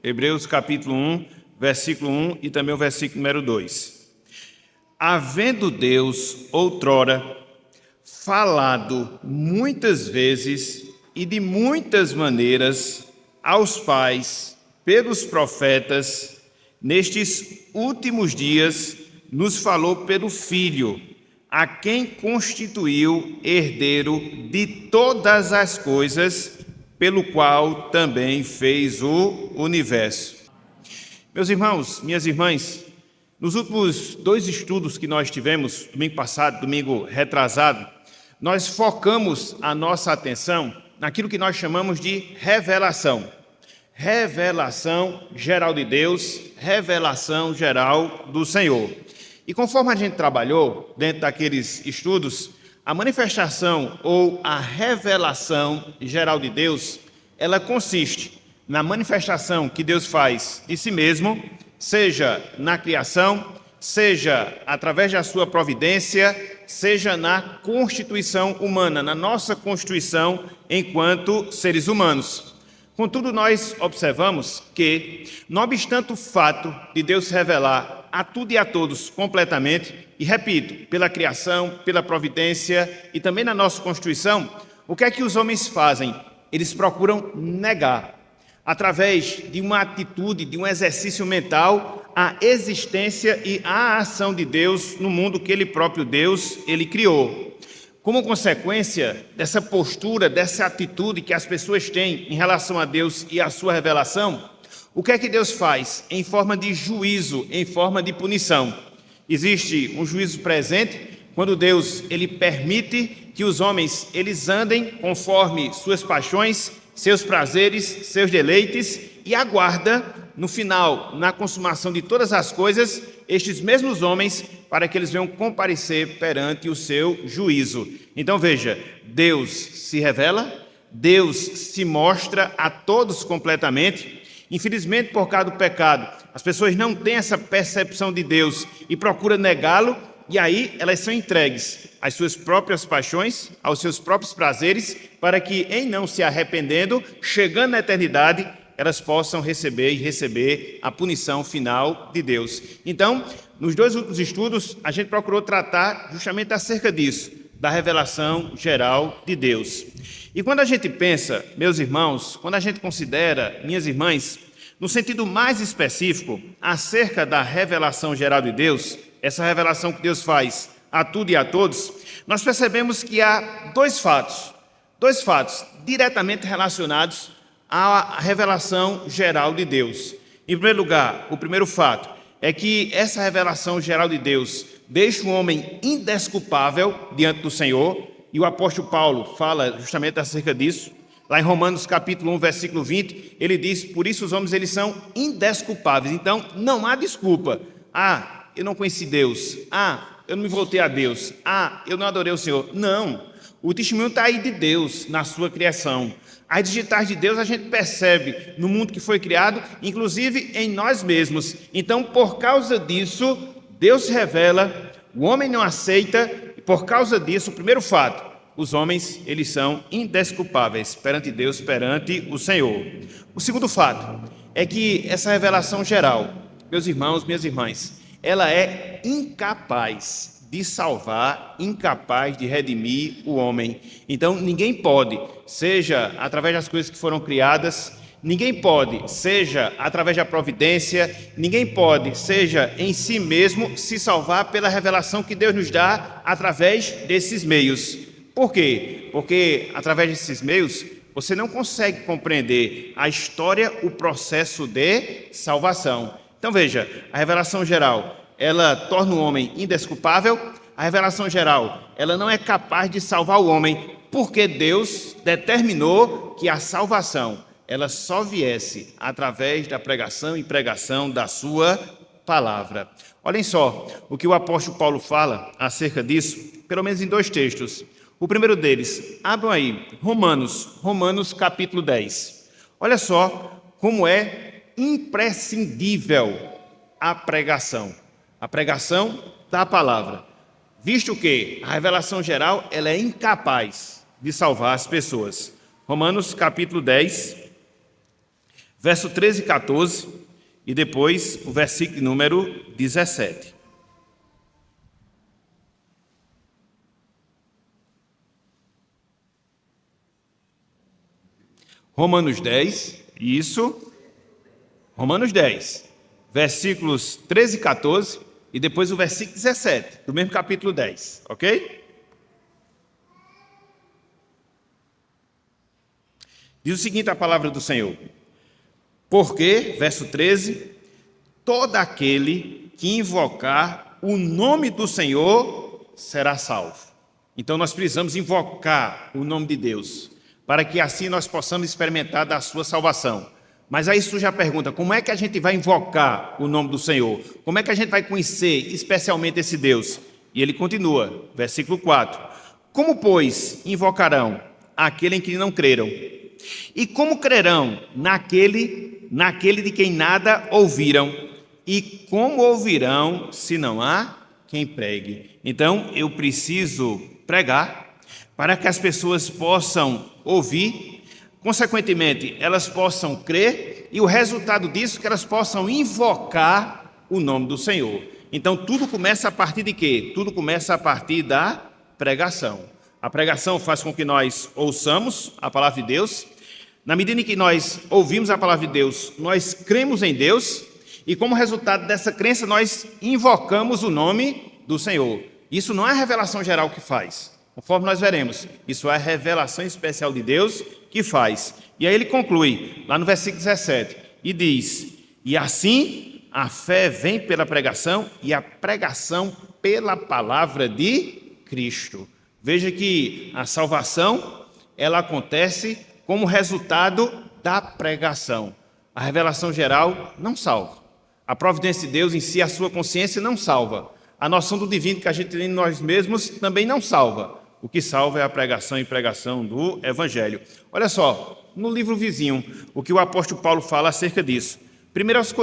Hebreus capítulo 1, versículo 1 e também o versículo número 2. Havendo Deus outrora falado muitas vezes e de muitas maneiras aos pais pelos profetas, nestes últimos dias nos falou pelo Filho, a quem constituiu herdeiro de todas as coisas, pelo qual também fez o universo. Meus irmãos, minhas irmãs, nos últimos 2 estudos que nós tivemos, domingo passado, domingo retrasado, nós focamos a nossa atenção naquilo que nós chamamos de revelação. Revelação geral de Deus, revelação geral do Senhor. E conforme a gente trabalhou dentro daqueles estudos, a manifestação ou a revelação geral de Deus, ela consiste na manifestação que Deus faz de si mesmo, seja na criação, seja através da sua providência, seja na constituição humana, na nossa constituição enquanto seres humanos. Contudo, nós observamos que, não obstante o fato de Deus revelar a tudo e a todos completamente, e repito, pela criação, pela providência e também na nossa constituição, o que é que os homens fazem? Eles procuram negar, através de uma atitude, de um exercício mental, a existência e a ação de Deus no mundo que Ele próprio, Deus, Ele criou. Como consequência dessa postura, dessa atitude que as pessoas têm em relação a Deus e a sua revelação, o que é que Deus faz? Em forma de juízo, em forma de punição. Existe um juízo presente quando Deus ele permite que os homens eles andem conforme suas paixões, seus prazeres, seus deleites e aguarda no final, na consumação de todas as coisas, estes mesmos homens para que eles venham comparecer perante o seu juízo. Então veja, Deus se revela, Deus se mostra a todos completamente. Infelizmente, por causa do pecado, as pessoas não têm essa percepção de Deus e procuram negá-lo, e aí elas são entregues às suas próprias paixões, aos seus próprios prazeres, para que, em não se arrependendo, chegando na eternidade, elas possam receber a punição final de Deus. Então, nos 2 últimos estudos, a gente procurou tratar justamente acerca disso, da revelação geral de Deus. E quando a gente pensa, meus irmãos, quando a gente considera, minhas irmãs, no sentido mais específico, acerca da revelação geral de Deus, essa revelação que Deus faz a tudo e a todos, nós percebemos que há dois fatos diretamente relacionados à revelação geral de Deus. Em primeiro lugar, o primeiro fato é que essa revelação geral de Deus deixa o homem indesculpável diante do Senhor, e o apóstolo Paulo fala justamente acerca disso. Lá em Romanos capítulo 1, versículo 20, ele diz, por isso os homens eles são indesculpáveis. Então, não há desculpa. Eu não conheci Deus. Eu não me voltei a Deus. Eu não adorei o Senhor. Não. O testemunho está aí de Deus na sua criação. As digitais de Deus a gente percebe no mundo que foi criado, inclusive em nós mesmos. Então, por causa disso, Deus se revela, o homem não aceita, e por causa disso, o primeiro fato, os homens eles são indesculpáveis perante Deus, perante o Senhor. O segundo fato é que essa revelação geral, meus irmãos, minhas irmãs, ela é incapaz de salvar, incapaz de redimir o homem. Então, ninguém pode, seja através das coisas que foram criadas, ninguém pode, seja através da providência, ninguém pode, seja em si mesmo, se salvar pela revelação que Deus nos dá através desses meios. Por quê? Porque através desses meios, você não consegue compreender a história, o processo de salvação. Então veja, a revelação geral, ela torna o homem indesculpável. A revelação geral, ela não é capaz de salvar o homem, porque Deus determinou que a salvação, ela só viesse através da pregação e pregação da sua palavra. Olhem só o que o apóstolo Paulo fala acerca disso, pelo menos em 2 textos. O primeiro deles, abram aí, Romanos capítulo 10. Olha só como é imprescindível a pregação da palavra, visto que a revelação geral ela é incapaz de salvar as pessoas. Romanos capítulo 10, verso 13 e 14, e depois o versículo número 17. Romanos 10, isso, Romanos 10, versículos 13 e 14, e depois o versículo 17, do mesmo capítulo 10, ok? Diz o seguinte a palavra do Senhor: porque, verso 13, todo aquele que invocar o nome do Senhor será salvo. Então nós precisamos invocar o nome de Deus, para que assim nós possamos experimentar da sua salvação. Mas aí surge a pergunta: como é que a gente vai invocar o nome do Senhor? Como é que a gente vai conhecer especialmente esse Deus? E ele continua, versículo 4: como, pois, invocarão aquele em que não creram? E como crerão naquele de quem nada ouviram? E como ouvirão se não há quem pregue? Então eu preciso pregar para que as pessoas possam ouvir, consequentemente elas possam crer, e o resultado disso é que elas possam invocar o nome do Senhor. Então tudo começa a partir de quê? Tudo começa a partir da pregação. A pregação faz com que nós ouçamos a palavra de Deus. Na medida em que nós ouvimos a palavra de Deus, nós cremos em Deus, e como resultado dessa crença nós invocamos o nome do Senhor. Isso não é a revelação geral que faz, conforme nós veremos. Isso é a revelação especial de Deus que faz. E aí ele conclui, lá no versículo 17, e diz: e assim a fé vem pela pregação, e a pregação pela palavra de Cristo. Veja que a salvação, ela acontece como resultado da pregação. A revelação geral não salva. A providência de Deus em si, a sua consciência, não salva. A noção do divino que a gente tem em nós mesmos também não salva. O que salva é a pregação e pregação do Evangelho. Olha só, no livro vizinho, o que o apóstolo Paulo fala acerca disso. 1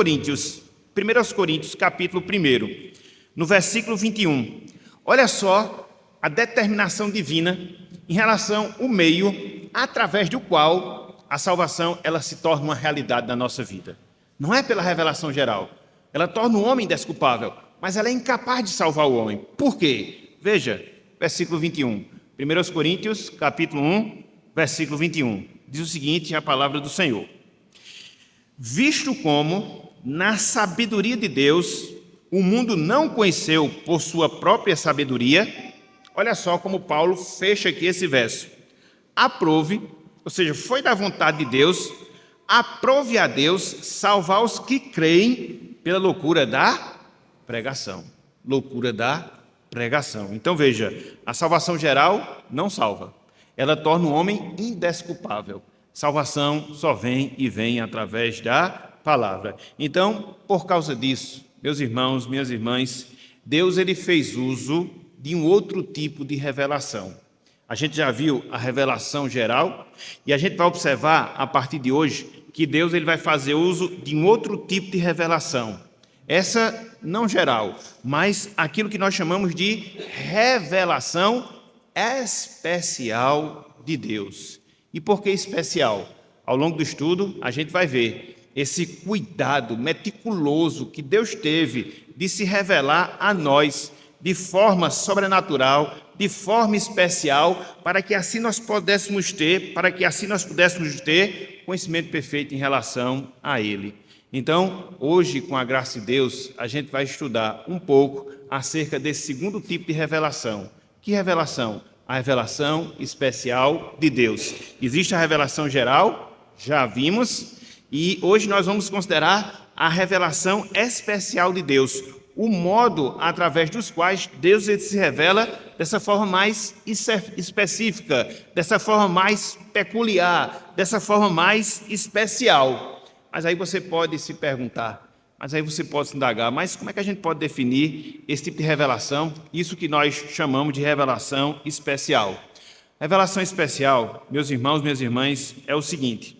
Coríntios, capítulo 1, no versículo 21. Olha só a determinação divina em relação ao meio através do qual a salvação ela se torna uma realidade na nossa vida. Não é pela revelação geral. Ela torna o homem desculpável, mas ela é incapaz de salvar o homem. Por quê? Veja, versículo 21. 1 Coríntios, capítulo 1, versículo 21. Diz o seguinte, a palavra do Senhor: visto como, na sabedoria de Deus, o mundo não conheceu por sua própria sabedoria. Olha só como Paulo fecha aqui esse verso. Aprove, ou seja, foi da vontade de Deus, aprove a Deus salvar os que creem pela loucura da pregação. Loucura da pregação. Então veja, a salvação geral não salva. Ela torna o homem indesculpável. Salvação só vem e vem através da palavra. Então, por causa disso, meus irmãos, minhas irmãs, Deus ele fez uso de um outro tipo de revelação. A gente já viu a revelação geral e a gente vai observar a partir de hoje que Deus ele vai fazer uso de um outro tipo de revelação. Essa não geral, mas aquilo que nós chamamos de revelação especial de Deus. E por que especial? Ao longo do estudo a gente vai ver esse cuidado meticuloso que Deus teve de se revelar a nós de forma sobrenatural, de forma especial, para que assim nós pudéssemos ter conhecimento perfeito em relação a Ele. Então, hoje, com a graça de Deus, a gente vai estudar um pouco acerca desse segundo tipo de revelação. Que revelação? A revelação especial de Deus. Existe a revelação geral, já vimos, e hoje nós vamos considerar a revelação especial de Deus, o modo através dos quais Deus se revela dessa forma mais específica, dessa forma mais peculiar, dessa forma mais especial. Mas aí você pode se perguntar, mas aí você pode se indagar, mas como é que a gente pode definir esse tipo de revelação, isso que nós chamamos de revelação especial? Revelação especial, meus irmãos, minhas irmãs, é o seguinte: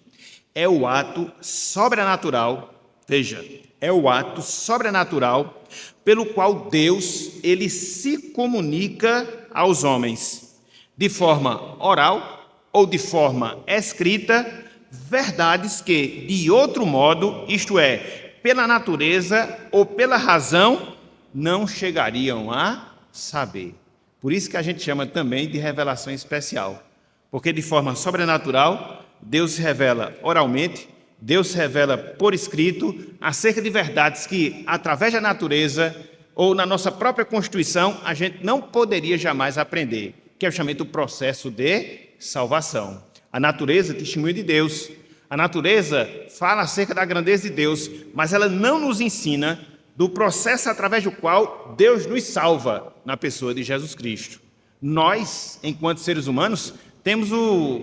é o ato sobrenatural, veja, é o ato sobrenatural pelo qual Deus ele se comunica aos homens, de forma oral ou de forma escrita, verdades que, de outro modo, isto é, pela natureza ou pela razão, não chegariam a saber. Por isso que a gente chama também de revelação especial, porque de forma sobrenatural, Deus se revela oralmente, Deus se revela por escrito acerca de verdades que, através da natureza ou na nossa própria constituição, a gente não poderia jamais aprender, que é o chamado processo de salvação. A natureza testemunha de Deus, a natureza fala acerca da grandeza de Deus, mas ela não nos ensina do processo através do qual Deus nos salva na pessoa de Jesus Cristo. Nós, enquanto seres humanos, temos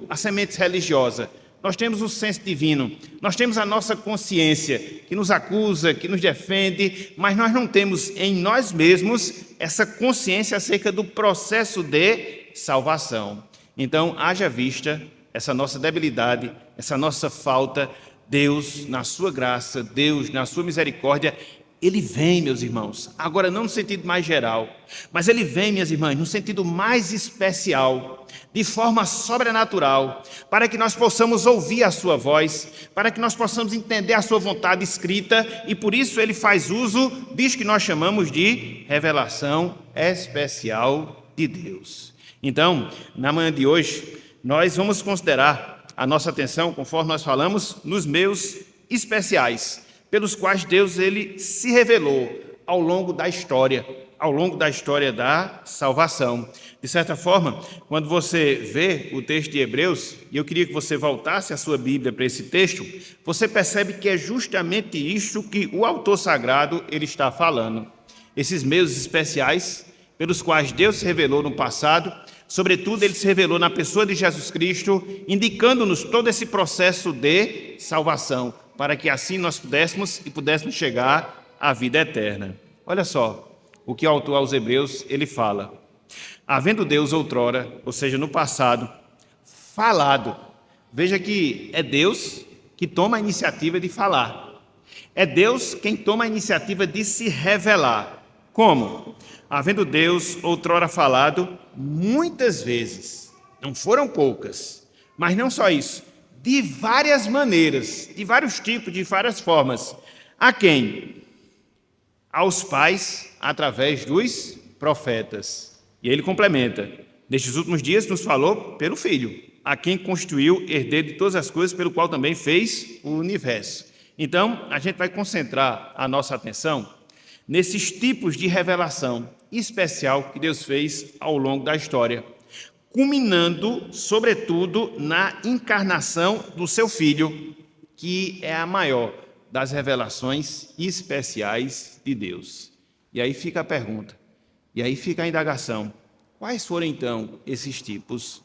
a semente religiosa, nós temos o senso divino, nós temos a nossa consciência que nos acusa, que nos defende, mas nós não temos em nós mesmos essa consciência acerca do processo de salvação. Então, haja vista essa nossa debilidade, essa nossa falta, Deus, na sua graça, Deus, na sua misericórdia, Ele vem, meus irmãos, agora não no sentido mais geral, mas Ele vem, minhas irmãs, no sentido mais especial, de forma sobrenatural, para que nós possamos ouvir a sua voz, para que nós possamos entender a sua vontade escrita, e por isso Ele faz uso disso que nós chamamos de revelação especial de Deus. Então, na manhã de hoje, nós vamos considerar a nossa atenção, conforme nós falamos, nos meios especiais, pelos quais Deus ele se revelou ao longo da história da salvação. De certa forma, quando você vê o texto de Hebreus, e eu queria que você voltasse a sua Bíblia para esse texto, você percebe que é justamente isto que o autor sagrado ele está falando. Esses meios especiais pelos quais Deus se revelou no passado, sobretudo ele se revelou na pessoa de Jesus Cristo, indicando-nos todo esse processo de salvação, para que assim nós pudéssemos chegar à vida eterna. Olha só o que o autor aos Hebreus ele fala. Havendo Deus outrora, ou seja, no passado, falado. Veja que é Deus que toma a iniciativa de falar. É Deus quem toma a iniciativa de se revelar. Como? Havendo Deus outrora falado muitas vezes, não foram poucas, mas não só isso, de várias maneiras, de vários tipos, de várias formas. A quem? Aos pais, através dos profetas. E ele complementa, nestes últimos dias nos falou pelo Filho, a quem constituiu herdeiro de todas as coisas, pelo qual também fez o universo. Então, a gente vai concentrar a nossa atenção nesses tipos de revelação especial que Deus fez ao longo da história, culminando, sobretudo, na encarnação do seu Filho, que é a maior das revelações especiais de Deus. E aí fica a pergunta, e aí fica a indagação, quais foram então esses tipos?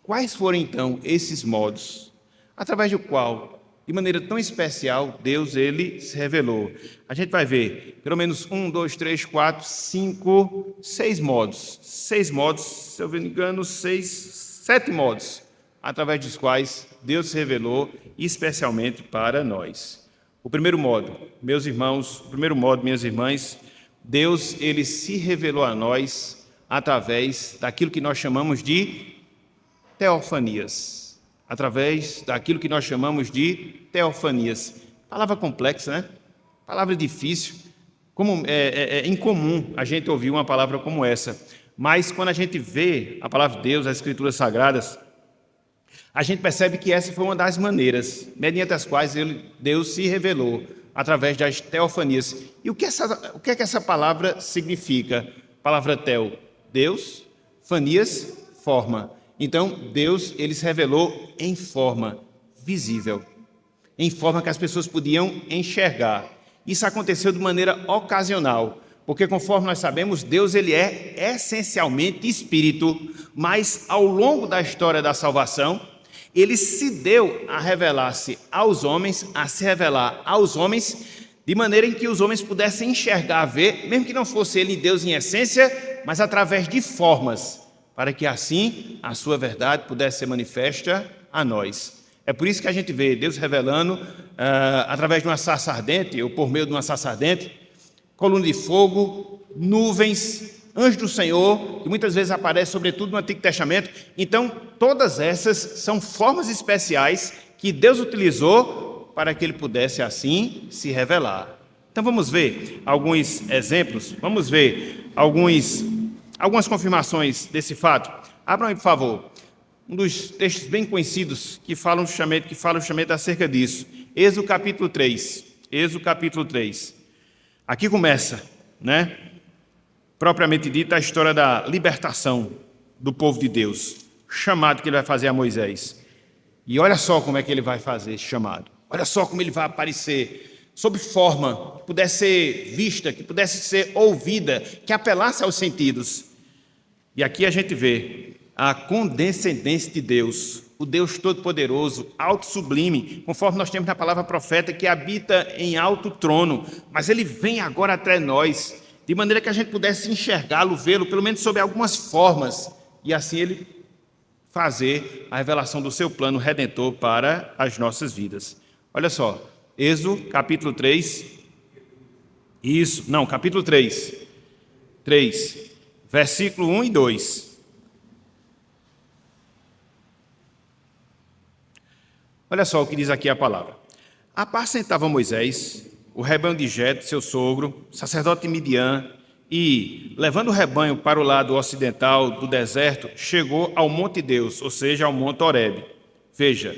Quais foram então esses modos, através do qual, de maneira tão especial, Deus ele se revelou? A gente vai ver pelo menos 1, 2, 3, 4, 5, 6 modos. 6 modos, se eu não me engano, 7 modos, através dos quais Deus se revelou especialmente para nós. O primeiro modo, meus irmãos, minhas irmãs, Deus ele se revelou a nós através daquilo que nós chamamos de teofanias. Através daquilo que nós chamamos de teofanias. Palavra complexa, né? Palavra difícil. Como é incomum a gente ouvir uma palavra como essa. Mas quando a gente vê a palavra de Deus, as Escrituras Sagradas, a gente percebe que essa foi uma das maneiras, mediante as quais Deus se revelou, através das teofanias. E o que é que essa palavra significa? A palavra teo, Deus, fanias, forma. Então, Deus ele se revelou em forma visível, em forma que as pessoas podiam enxergar. Isso aconteceu de maneira ocasional, porque conforme nós sabemos, Deus ele é essencialmente espírito, mas ao longo da história da salvação, ele se deu a revelar-se aos homens, a se revelar aos homens, de maneira em que os homens pudessem enxergar, ver, mesmo que não fosse ele Deus em essência, mas através de formas, para que assim a sua verdade pudesse ser manifesta a nós. É por isso que a gente vê Deus revelando através de uma sarça ardente, ou por meio de uma sarça ardente, coluna de fogo, nuvens, anjo do Senhor, que muitas vezes aparece sobretudo no Antigo Testamento. Então, todas essas são formas especiais que Deus utilizou para que ele pudesse assim se revelar. Então vamos ver alguns exemplos, vamos ver algumas confirmações desse fato. Abram aí, por favor, um dos textos bem conhecidos que fala justamente acerca disso. Êxodo capítulo 3. Êxodo capítulo 3. Aqui começa, propriamente dita, a história da libertação do povo de Deus, chamado que ele vai fazer a Moisés. E olha só como é que ele vai fazer esse chamado. Olha só como ele vai aparecer, sob forma que pudesse ser vista, que pudesse ser ouvida, que apelasse aos sentidos. E aqui a gente vê a condescendência de Deus, o Deus Todo-Poderoso, alto sublime, conforme nós temos na palavra profeta, que habita em alto trono, mas ele vem agora até nós, de maneira que a gente pudesse enxergá-lo, vê-lo, pelo menos sob algumas formas, e assim ele fazer a revelação do seu plano redentor para as nossas vidas. Olha só, Êxodo capítulo 3, capítulo 3, versículo 1 e 2. Olha só o que diz aqui a palavra. Apacentava Moisés o rebanho de Jetro, seu sogro, sacerdote de Midian, e, levando o rebanho para o lado ocidental do deserto, chegou ao monte Deus, ou seja, ao monte Horebe. Veja,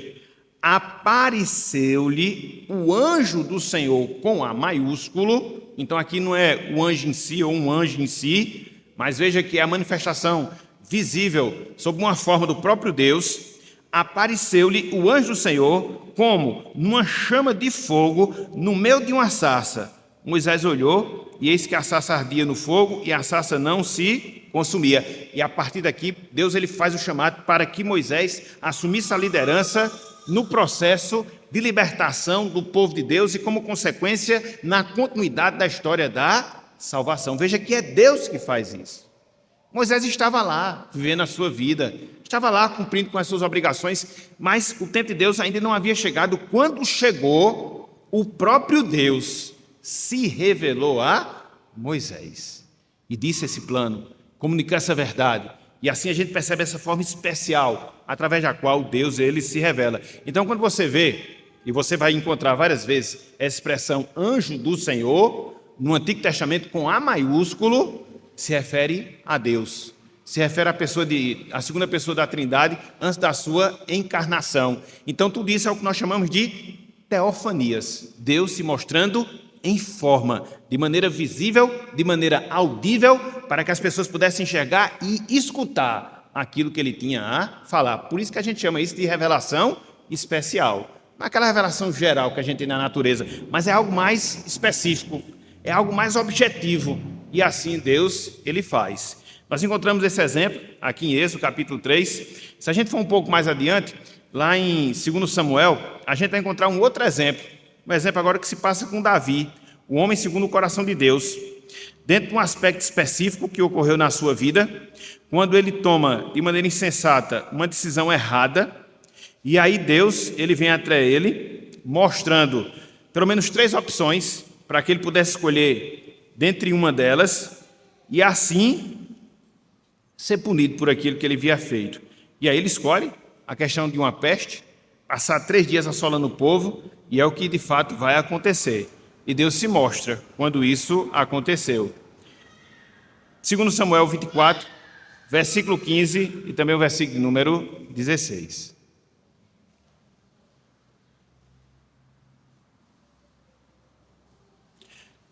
apareceu-lhe o anjo do Senhor com A maiúsculo. Então aqui não é o anjo em si ou um anjo em si, mas veja que é a manifestação visível sob uma forma do próprio Deus. Apareceu-lhe o anjo do Senhor como numa chama de fogo no meio de uma sarça. Moisés olhou e eis que a sarça ardia no fogo e a sarça não se consumia. E a partir daqui, Deus ele faz o chamado para que Moisés assumisse a liderança no processo de libertação do povo de Deus e, como consequência, na continuidade da história da salvação. Veja que é Deus que faz isso. Moisés estava lá, vivendo a sua vida, estava lá cumprindo com as suas obrigações, mas o tempo de Deus ainda não havia chegado. Quando chegou, o próprio Deus se revelou a Moisés e disse esse plano, comunicou essa verdade. E assim a gente percebe essa forma especial, através da qual Deus ele se revela. Então, quando você vê, e você vai encontrar várias vezes a expressão anjo do Senhor, no Antigo Testamento com A maiúsculo, se refere a Deus. Se refere à segunda pessoa da Trindade, antes da sua encarnação. Então, tudo isso é o que nós chamamos de teofanias. Deus se mostrando em forma, de maneira visível, de maneira audível, para que as pessoas pudessem enxergar e escutar aquilo que ele tinha a falar. Por isso que a gente chama isso de revelação especial. Não é aquela revelação geral que a gente tem na natureza, mas é algo mais específico, é algo mais objetivo. E assim Deus, ele faz. Nós encontramos esse exemplo aqui em Êxodo, capítulo 3. Se a gente for um pouco mais adiante, lá em 2 Samuel, a gente vai encontrar um outro exemplo. Um exemplo agora que se passa com Davi, o homem segundo o coração de Deus, dentro de um aspecto específico que ocorreu na sua vida, quando ele toma de maneira insensata uma decisão errada, e aí Deus ele vem até ele, mostrando pelo menos 3 opções para que ele pudesse escolher dentre uma delas, e assim ser punido por aquilo que ele havia feito. E aí ele escolhe a questão de uma peste, passar 3 dias assolando o povo, e é o que de fato vai acontecer. E Deus se mostra quando isso aconteceu. 2 Samuel 24, versículo 15 e também o versículo número 16.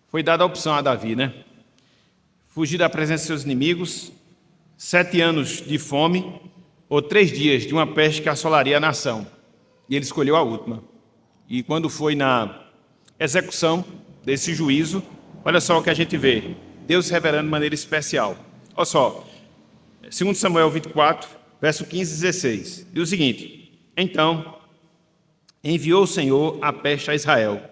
Foi dada a opção a Davi, fugir da presença de seus inimigos, 7 anos de fome ou 3 dias de uma peste que assolaria a nação. E ele escolheu a última. E quando foi na execução desse juízo, olha só o que a gente vê. Deus se revelando de maneira especial. Olha só, 2 Samuel 24, verso 15 e 16. Diz o seguinte: então enviou o Senhor a peste a Israel,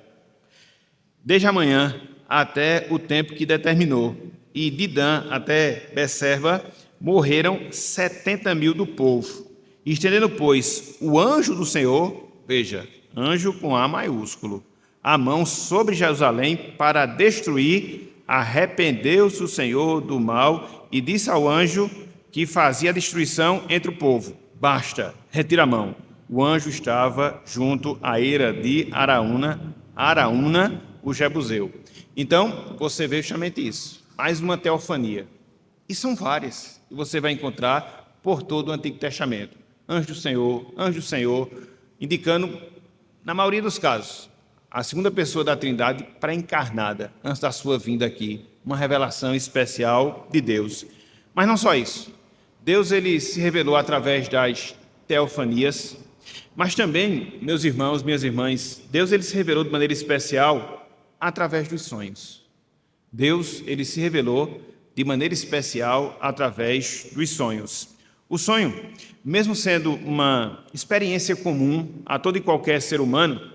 desde a manhã até o tempo que determinou, e de Dan até Beersheba morreram 70.000 do povo. Estendendo, pois, o anjo do Senhor, veja, anjo com A maiúsculo, a mão sobre Jerusalém para destruir, arrependeu-se o Senhor do mal e disse ao anjo que fazia a destruição entre o povo: basta, retira a mão. o anjo estava junto à eira de Araúna, o Jebuseu. Então, você vê justamente isso, mais uma teofania. E são várias, que você vai encontrar por todo o Antigo Testamento. Anjo do Senhor, indicando, na maioria dos casos, a segunda pessoa da Trindade pré-encarnada, antes da sua vinda aqui, uma revelação especial de Deus. Mas não só isso. Deus ele se revelou através das teofanias, mas também, meus irmãos, minhas irmãs, Deus ele se revelou de maneira especial através dos sonhos. Deus ele se revelou de maneira especial através dos sonhos. O sonho, mesmo sendo uma experiência comum a todo e qualquer ser humano,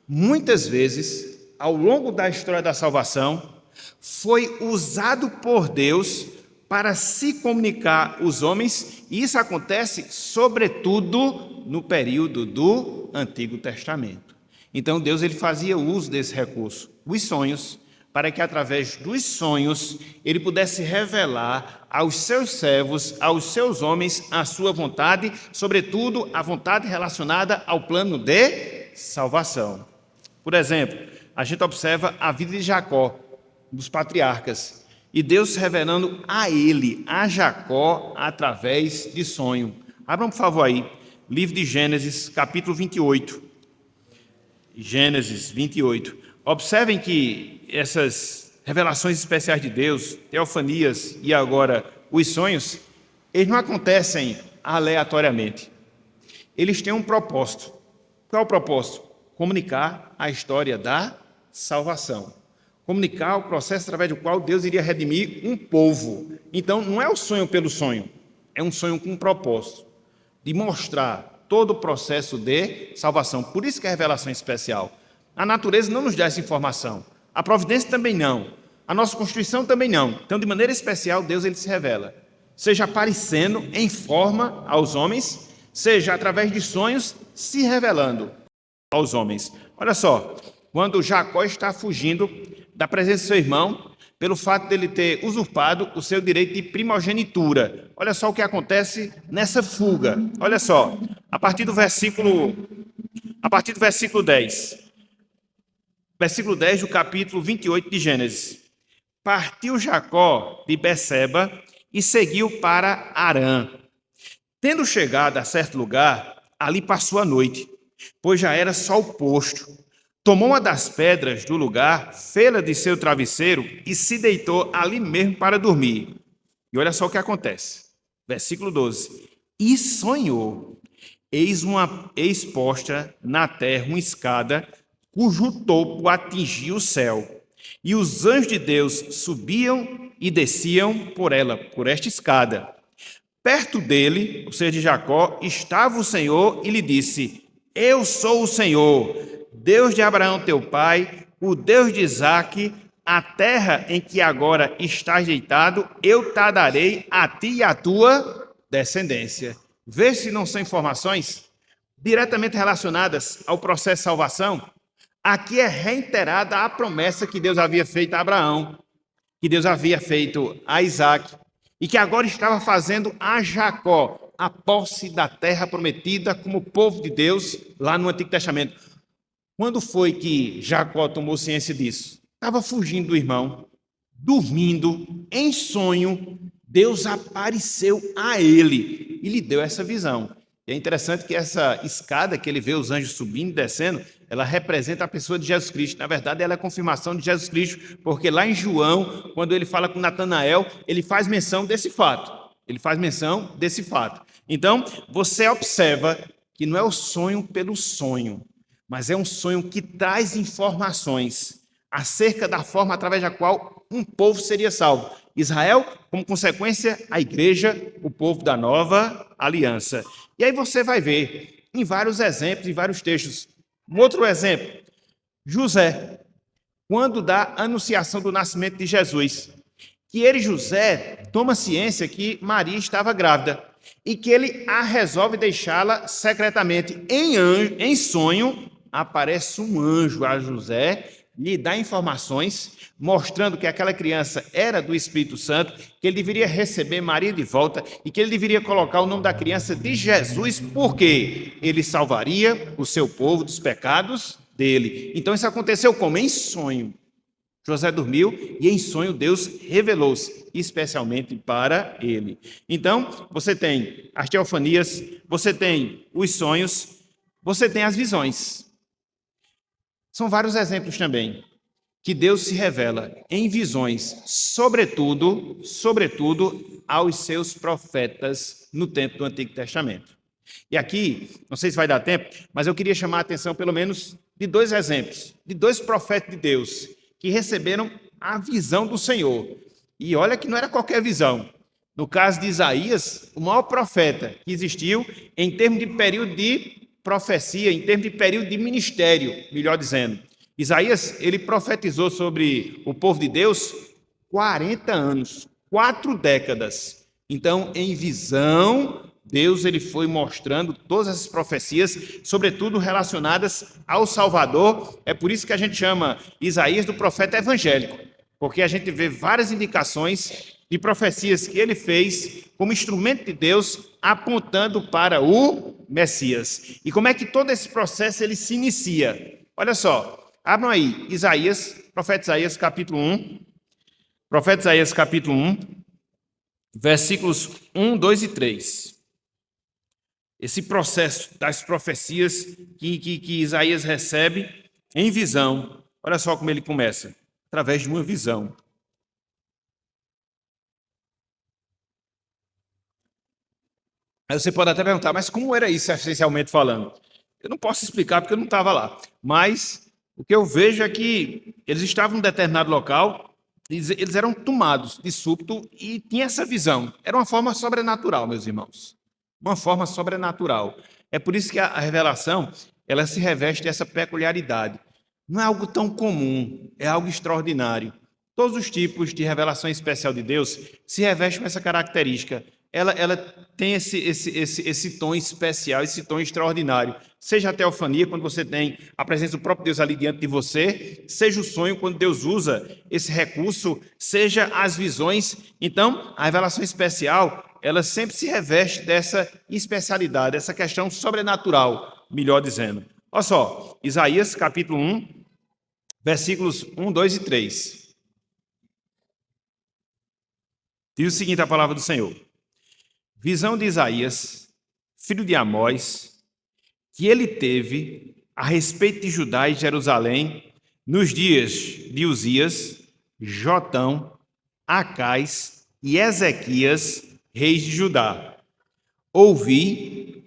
muitas vezes, ao longo da história da salvação, foi usado por Deus para se comunicar aos homens, e isso acontece, sobretudo, no período do Antigo Testamento. Então, Deus ele fazia uso desse recurso, os sonhos, para que, através dos sonhos, ele pudesse revelar aos seus servos, aos seus homens, a sua vontade, sobretudo, a vontade relacionada ao plano de salvação. Por exemplo, a gente observa a vida de Jacó, dos patriarcas, e Deus revelando a ele, a Jacó, através de sonho. Abram, por favor, aí, livro de Gênesis, capítulo 28. Gênesis 28. Observem que essas revelações especiais de Deus, teofanias e agora os sonhos, eles não acontecem aleatoriamente. Eles têm um propósito. Qual é o propósito? Comunicar a história da salvação. Comunicar o processo através do qual Deus iria redimir um povo. Então, não é o sonho pelo sonho, é um sonho com um propósito, de mostrar todo o processo de salvação. Por isso que é a revelação especial. A natureza não nos dá essa informação, a providência também não, a nossa Constituição também não. Então, de maneira especial, Deus ele se revela, seja aparecendo em forma aos homens, seja através de sonhos, se revelando aos homens. Olha só, quando Jacó está fugindo da presença do seu irmão, pelo fato dele ter usurpado o seu direito de primogenitura. Olha só o que acontece nessa fuga. Olha só, a partir do versículo 10. Versículo 10 do capítulo 28 de Gênesis. Partiu Jacó de Berseba e seguiu para Harã. Tendo chegado a certo lugar, ali passou a noite, pois já era sol posto. Tomou uma das pedras do lugar, fê-la de seu travesseiro e se deitou ali mesmo para dormir. E olha só o que acontece. Versículo 12. E sonhou, eis posta na terra uma escada, cujo topo atingia o céu. E os anjos de Deus subiam e desciam por ela, por esta escada. Perto dele, ou seja, de Jacó, estava o Senhor e lhe disse: Eu sou o Senhor, Deus de Abraão teu pai, o Deus de Isaque. A terra em que agora estás deitado, eu te darei a ti e a tua descendência. Vê se não são informações diretamente relacionadas ao processo de salvação. Aqui é reiterada a promessa que Deus havia feito a Abraão, que Deus havia feito a Isaque, e que agora estava fazendo a Jacó a posse da terra prometida como povo de Deus lá no Antigo Testamento. Quando foi que Jacó tomou ciência disso? Estava fugindo do irmão, dormindo, em sonho, Deus apareceu a ele e lhe deu essa visão. E é interessante que essa escada que ele vê os anjos subindo e descendo, ela representa a pessoa de Jesus Cristo. Na verdade, ela é a confirmação de Jesus Cristo, porque lá em João, quando ele fala com Natanael, ele faz menção desse fato. Então, você observa que não é o sonho pelo sonho, mas é um sonho que traz informações acerca da forma através da qual um povo seria salvo. Israel, como consequência, a igreja, o povo da nova aliança. E aí você vai ver em vários exemplos, em vários textos. Um outro exemplo, José, quando dá a anunciação do nascimento de Jesus, que ele, José, toma ciência que Maria estava grávida e que ele a resolve deixá-la secretamente. Em sonho, aparece um anjo a José, lhe dá informações, mostrando que aquela criança era do Espírito Santo, que ele deveria receber Maria de volta e que ele deveria colocar o nome da criança de Jesus, porque ele salvaria o seu povo dos pecados dele. Então isso aconteceu como? Em sonho. José dormiu e em sonho Deus revelou-se especialmente para ele. Então, você tem as teofanias, você tem os sonhos, você tem as visões. São vários exemplos também que Deus se revela em visões, sobretudo aos seus profetas no tempo do Antigo Testamento. E aqui, não sei se vai dar tempo, mas eu queria chamar a atenção pelo menos de dois exemplos, de dois profetas de Deus que receberam a visão do Senhor. E olha que não era qualquer visão. No caso de Isaías, o maior profeta que existiu em termos de período de profecia, em termos de período de ministério, melhor dizendo. Isaías, ele profetizou sobre o povo de Deus 40 anos, 4 décadas. Então, em visão, Deus ele foi mostrando todas essas profecias, sobretudo relacionadas ao Salvador. É por isso que a gente chama Isaías do profeta evangélico, porque a gente vê várias indicações de profecias que ele fez como instrumento de Deus, apontando para o Messias. E como é que todo esse processo ele se inicia? Olha só, abram aí, Isaías, profeta Isaías capítulo 1, profeta Isaías capítulo 1, versículos 1, 2 e 3. Esse processo das profecias que Isaías recebe em visão. Olha só como ele começa, através de uma visão. Aí você pode até perguntar, mas como era isso, essencialmente falando? Eu não posso explicar porque eu não estava lá. Mas o que eu vejo é que eles estavam em um determinado local, eles eram tomados de súbito e tinha essa visão. Era uma forma sobrenatural, meus irmãos. Uma forma sobrenatural. É por isso que a revelação, ela se reveste dessa peculiaridade. Não é algo tão comum, é algo extraordinário. Todos os tipos de revelação especial de Deus se revestem com essa característica. Ela tem esse tom especial, esse tom extraordinário. Seja a teofania, quando você tem a presença do próprio Deus ali diante de você, seja o sonho, quando Deus usa esse recurso, seja as visões. Então, a revelação especial, ela sempre se reveste dessa especialidade, dessa questão sobrenatural, melhor dizendo. Olha só, Isaías capítulo 1, versículos 1, 2 e 3. Diz o seguinte a palavra do Senhor. Visão de Isaías, filho de Amós, que ele teve a respeito de Judá e Jerusalém nos dias de Uzias, Jotão, Acais e Ezequias, reis de Judá. Ouvi,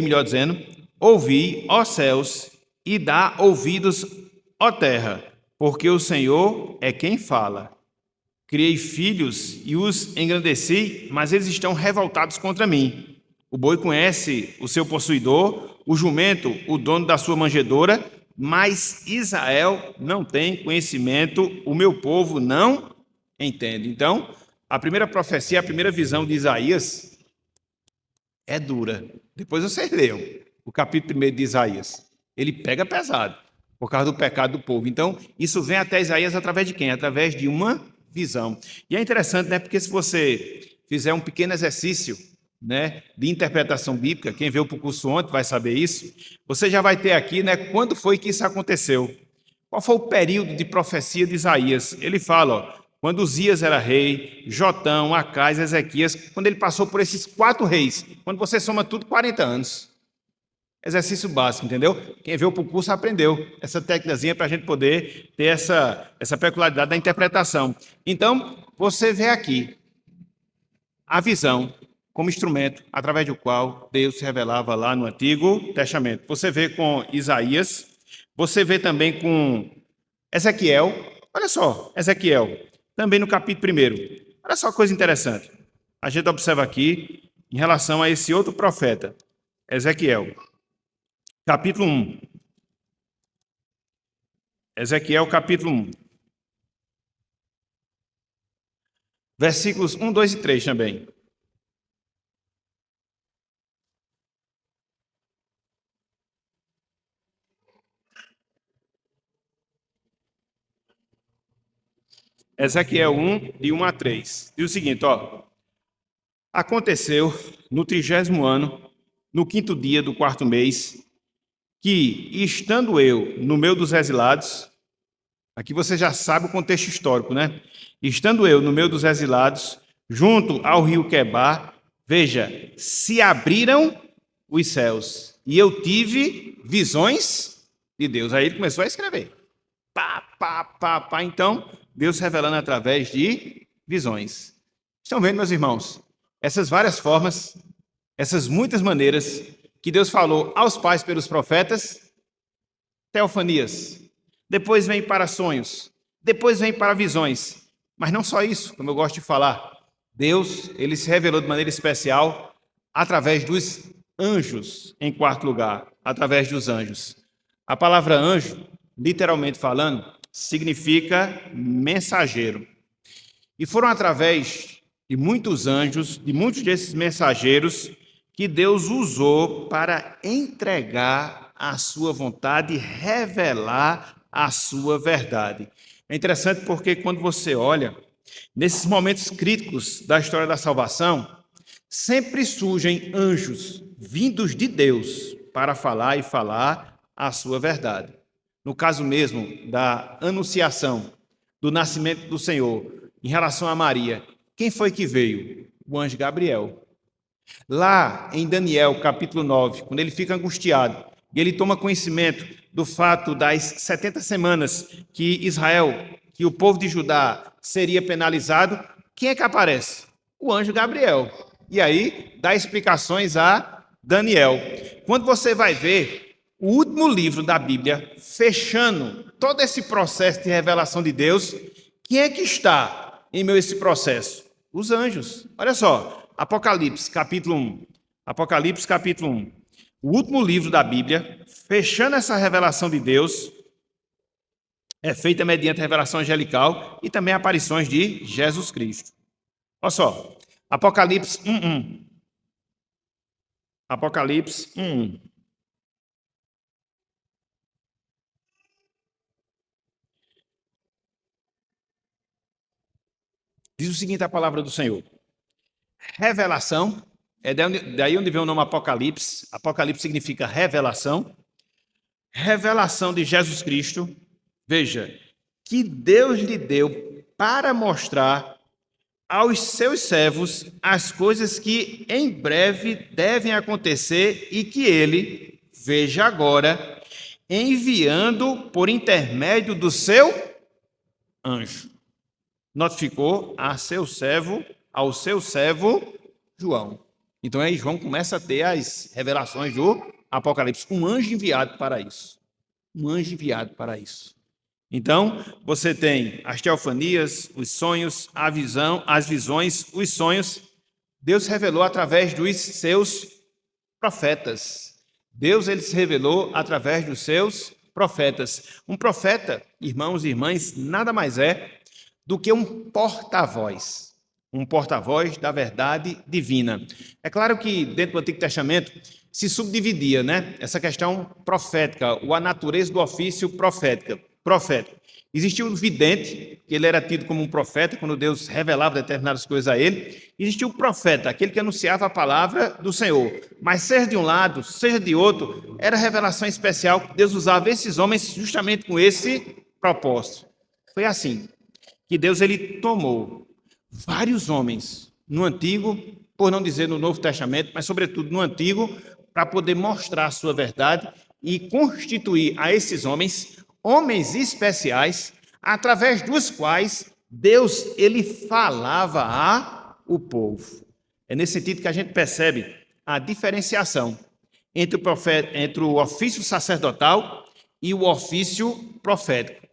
melhor dizendo, ouvi, ó céus, e dá ouvidos, ó terra, porque o Senhor é quem fala. Criei filhos e os engrandeci, mas eles estão revoltados contra mim. O boi conhece o seu possuidor, o jumento, o dono da sua manjedoura, mas Israel não tem conhecimento, o meu povo não entende. Então, a primeira profecia, a primeira visão de Isaías é dura. Depois vocês leiam o capítulo 1 de Isaías. Ele pega pesado, por causa do pecado do povo. Então, isso vem até Isaías através de quem? Através de uma visão. E é interessante, né? Porque se você fizer um pequeno exercício, né, de interpretação bíblica, quem veio para o curso ontem vai saber isso, você já vai ter aqui, né, quando foi que isso aconteceu. Qual foi o período de profecia de Isaías? Ele fala, ó, quando Uzias era rei, Jotão, Acais, Ezequias, quando ele passou por esses 4 reis, quando você soma tudo, 40 anos. Exercício básico, entendeu? Quem veio para o curso aprendeu essa técnicazinha para a gente poder ter essa peculiaridade da interpretação. Então, você vê aqui a visão como instrumento através do qual Deus se revelava lá no Antigo Testamento. Você vê com Isaías, você vê também com Ezequiel. Olha só, Ezequiel, também no capítulo 1. Olha só que coisa interessante. A gente observa aqui em relação a esse outro profeta, Ezequiel. Capítulo 1. Ezequiel, capítulo 1. Versículos 1, 2 e 3 também. Ezequiel 1, de 1 a 3. Diz o seguinte, ó. Aconteceu no 30º ano, no 5º dia do 4º mês, que, estando eu no meio dos exilados, aqui você já sabe o contexto histórico, né? Estando eu no meio dos exilados, junto ao rio Quebar, veja, se abriram os céus, e eu tive visões de Deus. Aí ele começou a escrever. Pá. Então, Deus revelando através de visões. Estão vendo, meus irmãos? Essas várias formas, essas muitas maneiras que Deus falou aos pais pelos profetas, teofanias, depois vem para sonhos, depois vem para visões. Mas não só isso, como eu gosto de falar, Deus, ele se revelou de maneira especial através dos anjos, em quarto lugar, através dos anjos. A palavra anjo, literalmente falando, significa mensageiro. E foram através de muitos anjos, de muitos desses mensageiros, que Deus usou para entregar a sua vontade e revelar a sua verdade. É interessante porque quando você olha, nesses momentos críticos da história da salvação, sempre surgem anjos vindos de Deus para falar a sua verdade. No caso mesmo da anunciação do nascimento do Senhor em relação a Maria, quem foi que veio? O anjo Gabriel. Lá em Daniel, capítulo 9, quando ele fica angustiado e ele toma conhecimento do fato das 70 semanas que Israel, que o povo de Judá seria penalizado, quem é que aparece? O anjo Gabriel. E aí dá explicações a Daniel. Quando você vai ver o último livro da Bíblia, fechando todo esse processo de revelação de Deus, quem é que está em meio a esse processo? Os anjos. Olha só, Apocalipse, capítulo 1. Apocalipse, capítulo 1. O último livro da Bíblia, fechando essa revelação de Deus, é feita mediante a revelação angelical e também aparições de Jesus Cristo. Olha só, Apocalipse 1:1. Apocalipse 1:1. Diz o seguinte a palavra do Senhor. Revelação, é daí onde vem o nome Apocalipse. Apocalipse significa revelação. Revelação de Jesus Cristo. Veja, que Deus lhe deu para mostrar aos seus servos as coisas que em breve devem acontecer e que ele, veja agora, enviando por intermédio do seu anjo, notificou ao seu servo João. Então aí João começa a ter as revelações do Apocalipse, um anjo enviado para isso. Um anjo enviado para isso. Então, você tem as teofanias, os sonhos, a visão, as visões, os sonhos. Deus revelou através dos seus profetas. Deus ele se revelou através dos seus profetas. Um profeta, irmãos e irmãs, nada mais é do que um porta-voz da verdade divina. É claro que dentro do Antigo Testamento se subdividia, né, essa questão profética, a natureza do ofício profético. Existia o vidente, que ele era tido como um profeta, quando Deus revelava determinadas coisas a ele. Existia o profeta, aquele que anunciava a palavra do Senhor. Mas seja de um lado, seja de outro, era revelação especial que Deus usava esses homens justamente com esse propósito. Foi assim que Deus ele tomou vários homens no Antigo, por não dizer no Novo Testamento, mas sobretudo no Antigo, para poder mostrar a sua verdade e constituir a esses homens especiais, através dos quais Deus ele falava ao povo. É nesse sentido que a gente percebe a diferenciação entre o ofício sacerdotal e o ofício profético.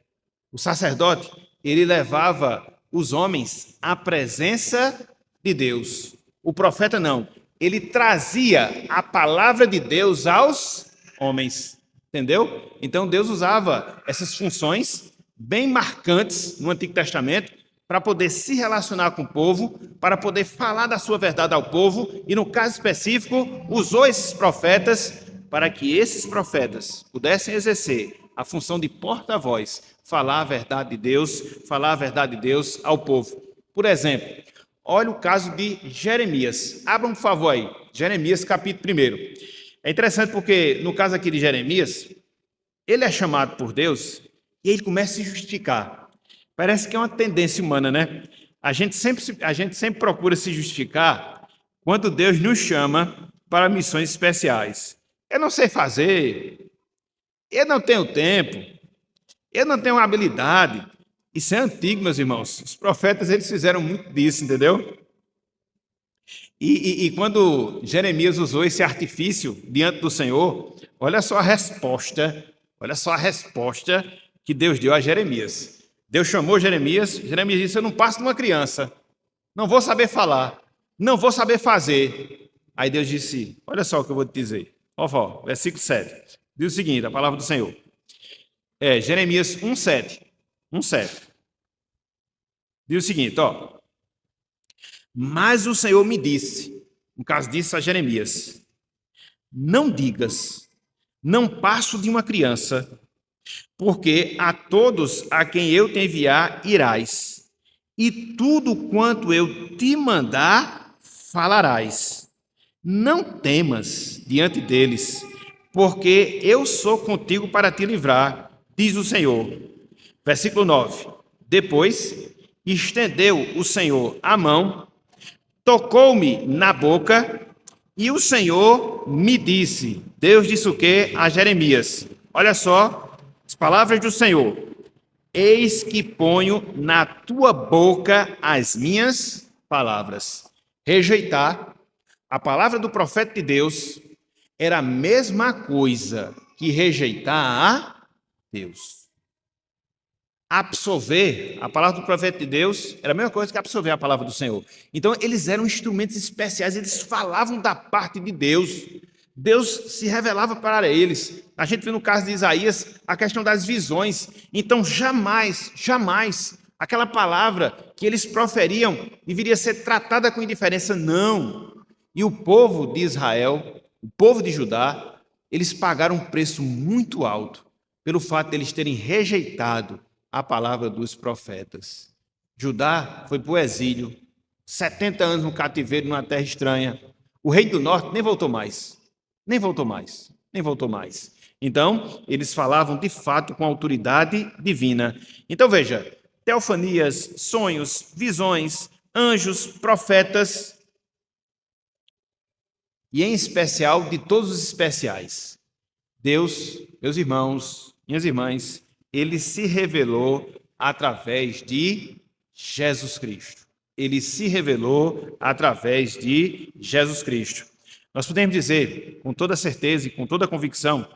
O sacerdote, ele levava os homens à presença de Deus. O profeta não. Ele trazia a palavra de Deus aos homens. Entendeu? Então Deus usava essas funções bem marcantes no Antigo Testamento para poder se relacionar com o povo, para poder falar da sua verdade ao povo e, no caso específico, usou esses profetas para que esses profetas pudessem exercer a função de porta-voz, falar a verdade de Deus, falar a verdade de Deus ao povo. Por exemplo, olha o caso de Jeremias. Abram, por favor, aí. Jeremias, capítulo 1. É interessante porque, no caso aqui de Jeremias, ele é chamado por Deus e ele começa a se justificar. Parece que é uma tendência humana, né? A gente sempre procura se justificar quando Deus nos chama para missões especiais. Eu não sei fazer, eu não tenho tempo, eu não tenho habilidade. Isso é antigo, meus irmãos. Os profetas eles fizeram muito disso, entendeu? E quando Jeremias usou esse artifício diante do Senhor, olha só a resposta que Deus deu a Jeremias. Deus chamou Jeremias disse: eu não passo de uma criança, não vou saber falar, não vou saber fazer. Aí Deus disse: olha só o que eu vou te dizer. Ó, versículo 7. Diz o seguinte, a palavra do Senhor. Jeremias 1:7. Diz o seguinte, ó. Mas o Senhor me disse, no caso disse a Jeremias, não digas, não passo de uma criança, porque a todos a quem eu te enviar irás, e tudo quanto eu te mandar falarás. Não temas diante deles, porque eu sou contigo para te livrar, diz o Senhor. Versículo 9. Depois estendeu o Senhor a mão, tocou-me na boca, e o Senhor me disse, Deus disse o quê? A Jeremias. Olha só, as palavras do Senhor. Eis que ponho na tua boca as minhas palavras. Rejeitar a palavra do profeta de Deus era a mesma coisa que rejeitar a Deus. Absorver a palavra do profeta de Deus era a mesma coisa que absorver a palavra do Senhor. Então, eles eram instrumentos especiais, eles falavam da parte de Deus. Deus se revelava para eles. A gente vê no caso de Isaías a questão das visões. Então, jamais aquela palavra que eles proferiam deveria ser tratada com indiferença, não. E o povo de Israel, o povo de Judá, eles pagaram um preço muito alto pelo fato de eles terem rejeitado a palavra dos profetas. Judá foi para o exílio, 70 anos no cativeiro, numa terra estranha. O rei do norte nem voltou mais. Então, eles falavam de fato com autoridade divina. Então, veja, teofanias, sonhos, visões, anjos, profetas, e em especial de todos os especiais. Deus, meus irmãos, minhas irmãs, ele se revelou através de Jesus Cristo. Ele se revelou através de Jesus Cristo. Nós podemos dizer, com toda certeza e com toda convicção,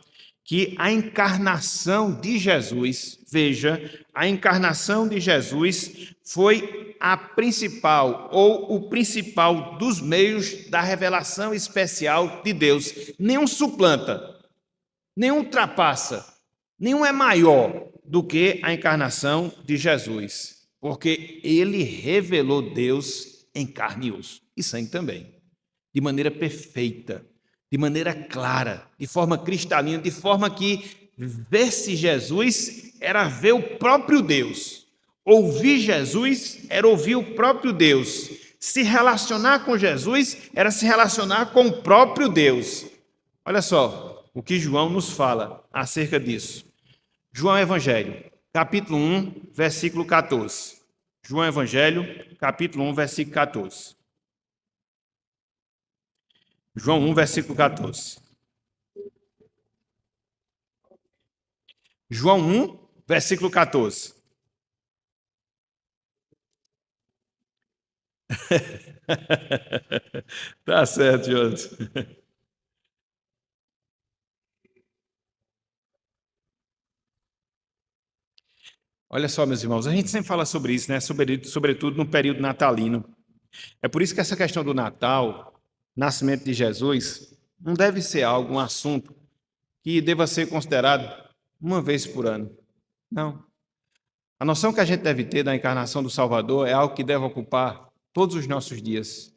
que a encarnação de Jesus, veja, a encarnação de Jesus foi a principal ou o principal dos meios da revelação especial de Deus. Nenhum suplanta, nenhum ultrapassa, nenhum é maior do que a encarnação de Jesus, porque ele revelou Deus em carne e osso, e sangue também, de maneira perfeita, de maneira clara, de forma cristalina, de forma que ver-se Jesus era ver o próprio Deus, ouvir Jesus era ouvir o próprio Deus, se relacionar com Jesus era se relacionar com o próprio Deus. Olha só o que João nos fala acerca disso. João Evangelho, capítulo 1, versículo 14. João Evangelho, capítulo 1, versículo 14. João 1, versículo 14. João 1, versículo 14. Tá certo, Jonathan. Olha só, meus irmãos, a gente sempre fala sobre isso, né? Sobretudo no período natalino. É por isso que essa questão do Natal, nascimento de Jesus, não deve ser algo, um assunto que deva ser considerado uma vez por ano. Não. A noção que a gente deve ter da encarnação do Salvador é algo que deve ocupar todos os nossos dias.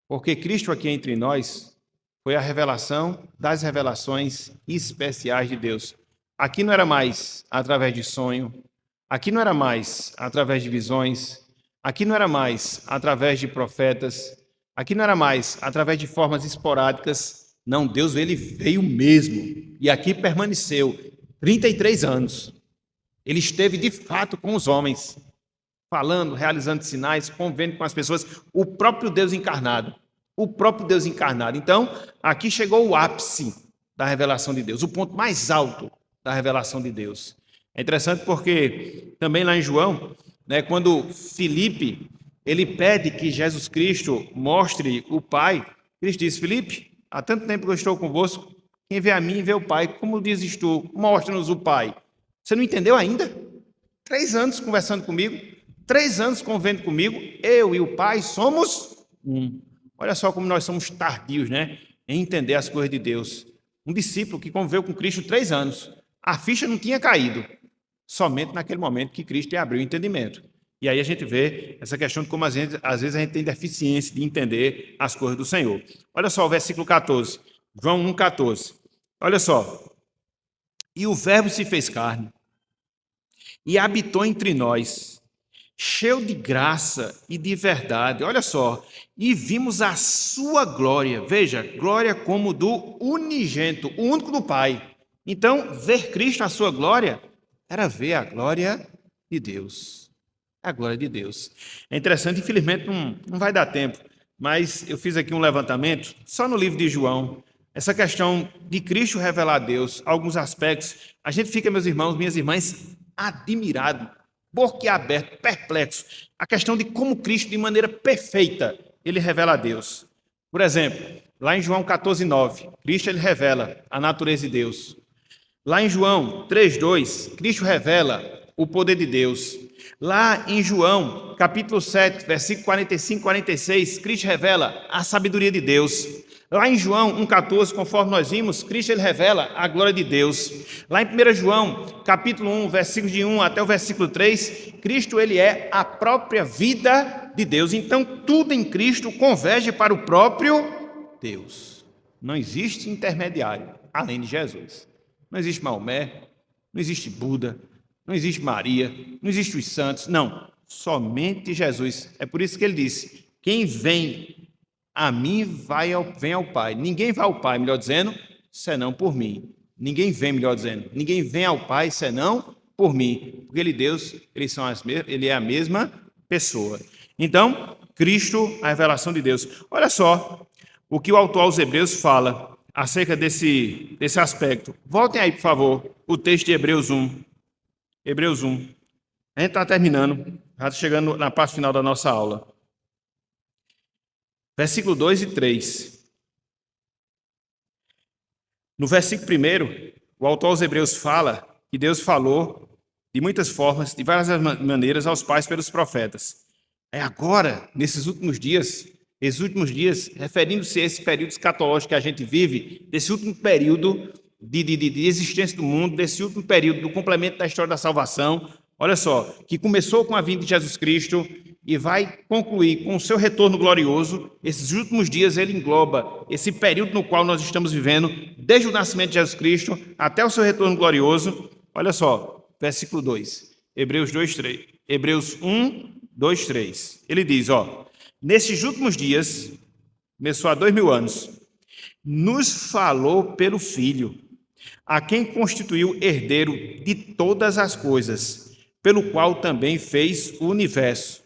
Porque Cristo aqui entre nós foi a revelação das revelações especiais de Deus. aqui não era mais através de sonho, aqui não era mais através de visões, aqui não era mais através de profetas, aqui não era mais através de formas esporádicas. Não, Deus ele veio mesmo e aqui permaneceu 33 anos. Ele esteve de fato com os homens, falando, realizando sinais, convivendo com as pessoas, o próprio Deus encarnado. O próprio Deus encarnado. Então, aqui chegou o ápice da revelação de Deus, o ponto mais alto da revelação de Deus. É interessante porque também lá em João, né, quando Filipe ele pede que Jesus Cristo mostre o Pai, Cristo diz: Filipe, há tanto tempo que eu estou convosco, quem vê a mim vê o Pai. Como dizes tu, mostra-nos o Pai. Você não entendeu ainda? 3 anos conversando comigo, 3 anos convivendo comigo, eu e o Pai somos um. Olha só como nós somos tardios, né, em entender as coisas de Deus. Um discípulo que conviveu com Cristo 3 anos, a ficha não tinha caído, somente naquele momento que Cristo abriu o entendimento. E aí a gente vê essa questão de como às vezes a gente tem deficiência de entender as coisas do Senhor. Olha só o versículo 14, João 1,14. Olha só. E o Verbo se fez carne e habitou entre nós, cheio de graça e de verdade. Olha só. E vimos a sua glória. Veja, glória como do unigênito, o único do Pai. Então, ver Cristo, a sua glória, era ver a glória de Deus. A glória de Deus. É interessante, infelizmente não vai dar tempo, mas eu fiz aqui um levantamento, só no livro de João, essa questão de Cristo revelar a Deus, alguns aspectos, a gente fica, meus irmãos, minhas irmãs, admirado, boquiaberto, perplexo, a questão de como Cristo, de maneira perfeita, ele revela a Deus. Por exemplo, lá em João 14,9, Cristo ele revela a natureza de Deus. Lá em João 3,2, Cristo revela o poder de Deus. Lá em João, capítulo 7, versículo 45 e 46, Cristo revela a sabedoria de Deus. Lá em João 1,14, conforme nós vimos, Cristo ele revela a glória de Deus. Lá em 1 João, capítulo 1, versículos de 1 até o versículo 3, Cristo ele é a própria vida de Deus. Então, tudo em Cristo converge para o próprio Deus. Não existe intermediário além de Jesus. Não existe Maomé, não existe Buda, não existe Maria, não existe os santos, não. Somente Jesus. É por isso que ele disse: quem vem a mim vem ao Pai. Ninguém vai ao Pai, melhor dizendo, senão por mim. Ninguém vem, melhor dizendo, ninguém vem ao Pai senão por mim. Porque ele e Deus, ele é a mesma pessoa. Então, Cristo, a revelação de Deus. Olha só o que o autor aos Hebreus fala acerca desse aspecto. Voltem aí, por favor, o texto de Hebreus 1. Hebreus 1. A gente está terminando, já chegando na parte final da nossa aula. Versículo 2 e 3. No versículo 1, o autor aos Hebreus fala que Deus falou de muitas formas, de várias maneiras aos pais pelos profetas. É agora, nesses últimos dias, referindo-se a esse período escatológico que a gente vive, desse último período de existência do mundo, desse último período do complemento da história da salvação, olha só, que começou com a vinda de Jesus Cristo e vai concluir com o seu retorno glorioso. Esses últimos dias ele engloba esse período no qual nós estamos vivendo, desde o nascimento de Jesus Cristo até o seu retorno glorioso. Olha só, versículo 2, Hebreus 1, 2, 3. Ele diz, nesses últimos dias, começou há 2000 anos, nos falou pelo Filho, a quem constituiu herdeiro de todas as coisas, pelo qual também fez o universo.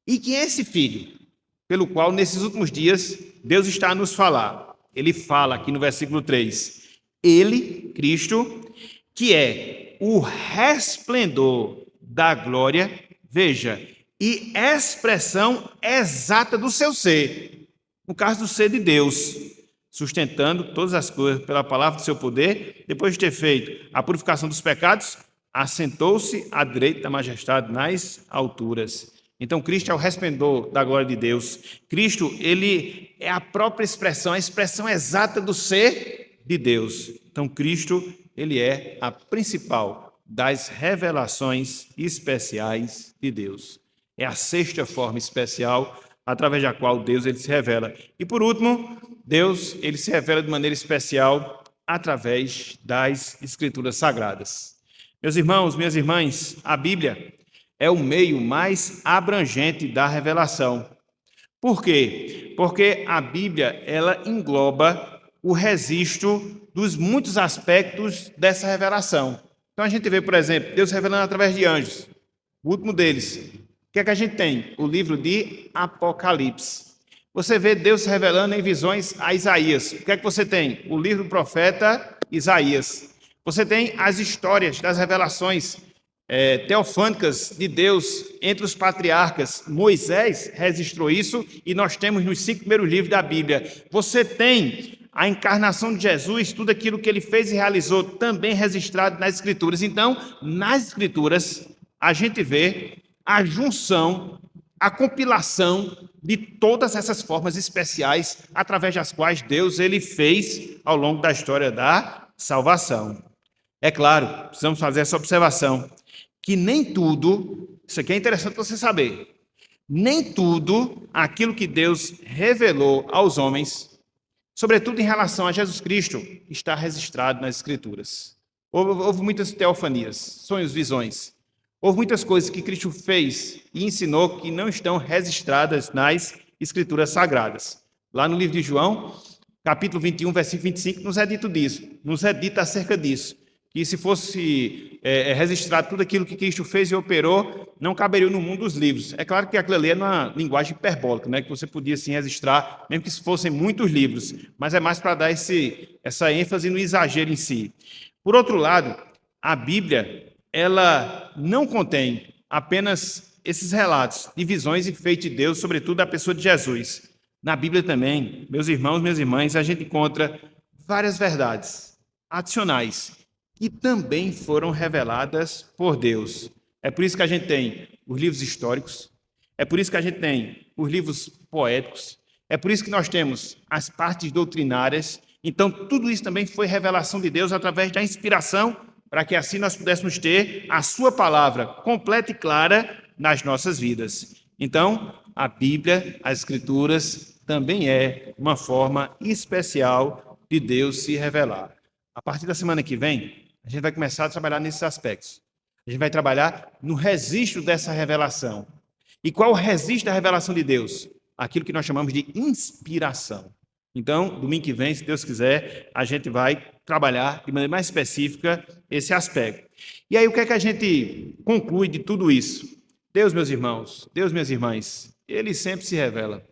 E quem é esse Filho, pelo qual nesses últimos dias Deus está a nos falar? Ele fala aqui no versículo 3, ele, Cristo, que é o resplendor da glória, veja, e expressão exata do seu ser, no caso do ser de Deus, sustentando todas as coisas pela palavra do seu poder, depois de ter feito a purificação dos pecados, assentou-se à direita da majestade nas alturas. Então, Cristo é o resplendor da glória de Deus. Cristo, ele é a própria expressão, a expressão exata do ser de Deus. Então, Cristo, ele é a principal das revelações especiais de Deus. É a sexta forma especial através da qual Deus ele se revela. E por último, Deus ele se revela de maneira especial através das Escrituras Sagradas. Meus irmãos, minhas irmãs, a Bíblia é o meio mais abrangente da revelação. Por quê? Porque a Bíblia, ela engloba o registro dos muitos aspectos dessa revelação. Então a gente vê, por exemplo, Deus revelando através de anjos. O último deles. O que é que a gente tem? O livro de Apocalipse. Você vê Deus revelando em visões a Isaías. O que é que você tem? O livro do profeta Isaías. Você tem as histórias das revelações teofânicas de Deus entre os patriarcas. Moisés registrou isso e nós temos nos 5 primeiros livros da Bíblia. Você tem a encarnação de Jesus, tudo aquilo que ele fez e realizou, também registrado nas Escrituras. Então, nas Escrituras, a gente vê a junção, a compilação de todas essas formas especiais através das quais Deus ele fez ao longo da história da salvação. É claro, precisamos fazer essa observação, que nem tudo, isso aqui é interessante você saber, nem tudo aquilo que Deus revelou aos homens, sobretudo em relação a Jesus Cristo, está registrado nas Escrituras. Houve muitas teofanias, sonhos, visões. Houve muitas coisas que Cristo fez e ensinou que não estão registradas nas Escrituras Sagradas. Lá no livro de João, capítulo 21, versículo 25, nos é dito disso, nos é dito acerca disso, que se fosse registrado tudo aquilo que Cristo fez e operou, não caberia no mundo dos livros. É claro que aquilo ali é uma linguagem hiperbólica, né, que você podia sim registrar, mesmo que fossem muitos livros, mas é mais para dar essa ênfase no exagero em si. Por outro lado, a Bíblia ela não contém apenas esses relatos de visões e feitos de Deus, sobretudo da pessoa de Jesus. Na Bíblia também, meus irmãos, minhas irmãs, a gente encontra várias verdades adicionais que também foram reveladas por Deus. É por isso que a gente tem os livros históricos, é por isso que a gente tem os livros poéticos, é por isso que nós temos as partes doutrinárias. Então, tudo isso também foi revelação de Deus através da inspiração, para que assim nós pudéssemos ter a sua palavra completa e clara nas nossas vidas. Então, a Bíblia, as Escrituras, também é uma forma especial de Deus se revelar. A partir da semana que vem, a gente vai começar a trabalhar nesses aspectos. A gente vai trabalhar no registro dessa revelação. E qual é o registro da revelação de Deus? Aquilo que nós chamamos de inspiração. Então, domingo que vem, se Deus quiser, a gente vai trabalhar de maneira mais específica esse aspecto. E aí, o que é que a gente conclui de tudo isso? Deus, meus irmãos, Deus, minhas irmãs, ele sempre se revela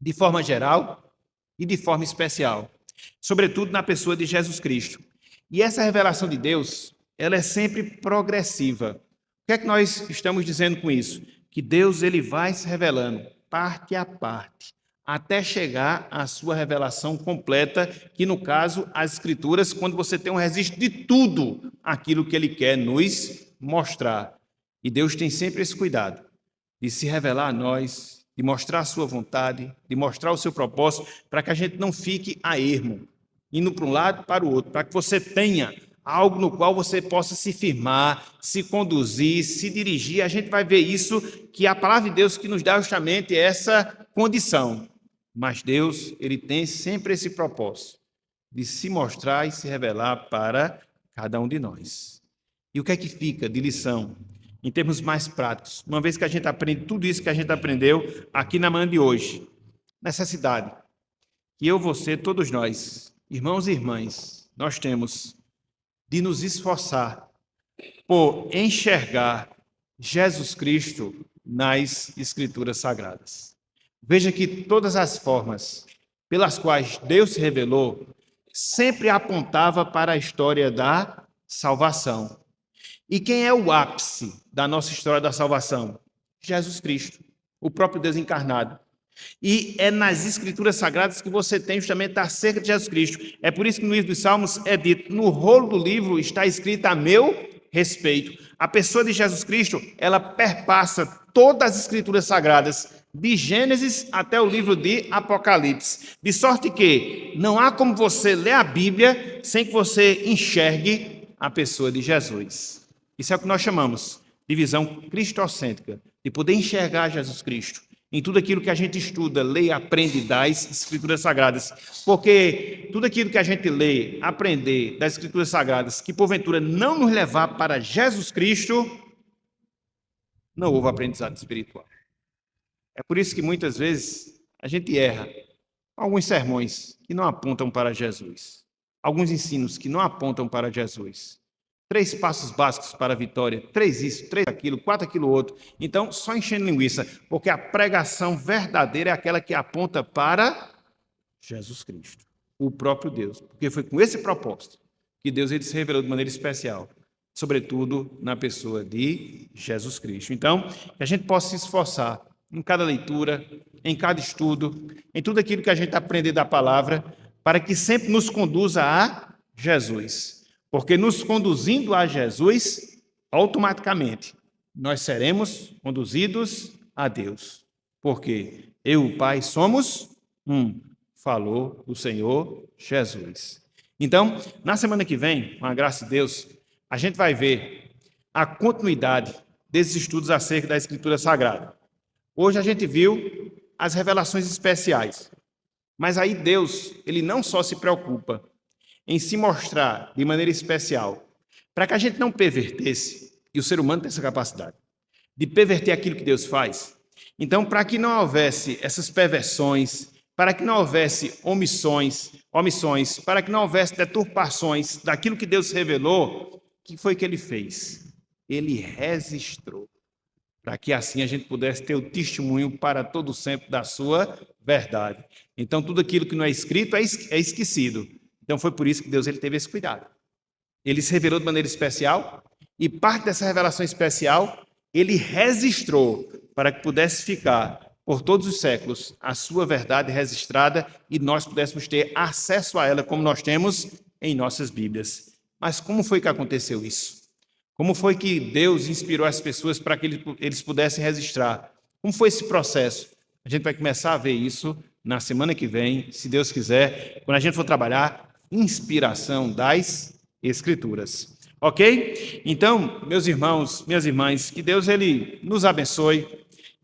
de forma geral e de forma especial, sobretudo na pessoa de Jesus Cristo. E essa revelação de Deus, ela é sempre progressiva. O que é que nós estamos dizendo com isso? Que Deus ele vai se revelando parte a parte, até chegar à sua revelação completa, que no caso, as Escrituras, quando você tem um registro de tudo aquilo que ele quer nos mostrar. E Deus tem sempre esse cuidado de se revelar a nós, de mostrar a sua vontade, de mostrar o seu propósito, para que a gente não fique a ermo, indo para um lado para o outro, para que você tenha algo no qual você possa se firmar, se conduzir, se dirigir. A gente vai ver isso, que a palavra de Deus que nos dá justamente essa condição. Mas Deus, ele tem sempre esse propósito de se mostrar e se revelar para cada um de nós. E o que é que fica de lição em termos mais práticos? Uma vez que a gente aprende tudo isso que a gente aprendeu aqui na manhã de hoje, necessidade que eu, você, todos nós, irmãos e irmãs, nós temos de nos esforçar por enxergar Jesus Cristo nas Escrituras Sagradas. Veja que todas as formas pelas quais Deus se revelou sempre apontava para a história da salvação. E quem é o ápice da nossa história da salvação? Jesus Cristo, o próprio Deus encarnado. E é nas Escrituras Sagradas que você tem justamente acerca de Jesus Cristo. É por isso que no livro dos Salmos é dito, no rolo do livro está escrito a meu respeito. A pessoa de Jesus Cristo, ela perpassa todas as Escrituras Sagradas, de Gênesis até o livro de Apocalipse. De sorte que não há como você ler a Bíblia sem que você enxergue a pessoa de Jesus. Isso é o que nós chamamos de visão cristocêntrica, de poder enxergar Jesus Cristo em tudo aquilo que a gente estuda, lê, aprende das Escrituras Sagradas. Porque tudo aquilo que a gente lê, aprender das Escrituras Sagradas, que porventura não nos levar para Jesus Cristo, não houve aprendizado espiritual. É por isso que muitas vezes a gente erra. Alguns sermões que não apontam para Jesus. Alguns ensinos que não apontam para Jesus. 3 passos básicos para a vitória, 3 isso, 3 aquilo, 4 aquilo outro. Então, só enchendo linguiça, porque a pregação verdadeira é aquela que aponta para Jesus Cristo, o próprio Deus. Porque foi com esse propósito que Deus ele se revelou de maneira especial, sobretudo na pessoa de Jesus Cristo. Então, que a gente possa se esforçar em cada leitura, em cada estudo, em tudo aquilo que a gente aprender da palavra, para que sempre nos conduza a Jesus. Porque nos conduzindo a Jesus, automaticamente, nós seremos conduzidos a Deus. Porque eu e o Pai somos um, falou o Senhor Jesus. Então, na semana que vem, com a graça de Deus, a gente vai ver a continuidade desses estudos acerca da Escritura Sagrada. Hoje a gente viu as revelações especiais. Mas aí Deus, ele não só se preocupa em se mostrar de maneira especial, para que a gente não pervertesse, e o ser humano tem essa capacidade, de perverter aquilo que Deus faz. Então, para que não houvesse essas perversões, para que não houvesse omissões, para que não houvesse deturpações daquilo que Deus revelou, o que foi que ele fez? Ele registrou, para que assim a gente pudesse ter o testemunho para todo sempre da sua verdade. Então, tudo aquilo que não é escrito é esquecido. Então, foi por isso que Deus ele teve esse cuidado. Ele se revelou de maneira especial e parte dessa revelação especial, ele registrou para que pudesse ficar por todos os séculos a sua verdade registrada e nós pudéssemos ter acesso a ela como nós temos em nossas Bíblias. Mas como foi que aconteceu isso? Como foi que Deus inspirou as pessoas para que eles pudessem registrar? Como foi esse processo? A gente vai começar a ver isso na semana que vem, se Deus quiser, quando a gente for trabalhar inspiração das Escrituras. Ok? Então, meus irmãos, minhas irmãs, que Deus ele nos abençoe,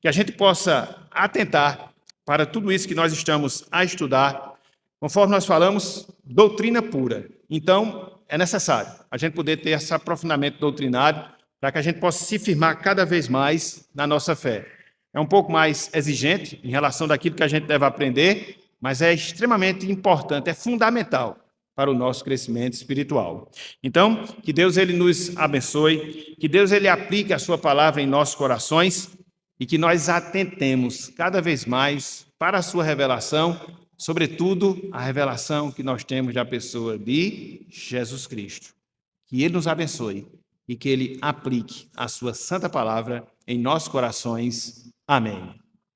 que a gente possa atentar para tudo isso que nós estamos a estudar. Conforme nós falamos, doutrina pura. Então, é necessário a gente poder ter esse aprofundamento doutrinário para que a gente possa se firmar cada vez mais na nossa fé. É um pouco mais exigente em relação daquilo que a gente deve aprender, mas é extremamente importante, é fundamental para o nosso crescimento espiritual. Então, que Deus ele nos abençoe, que Deus ele aplique a sua palavra em nossos corações e que nós atentemos cada vez mais para a sua revelação, sobretudo a revelação que nós temos da pessoa de Jesus Cristo. Que ele nos abençoe e que ele aplique a sua santa palavra em nossos corações. Amém.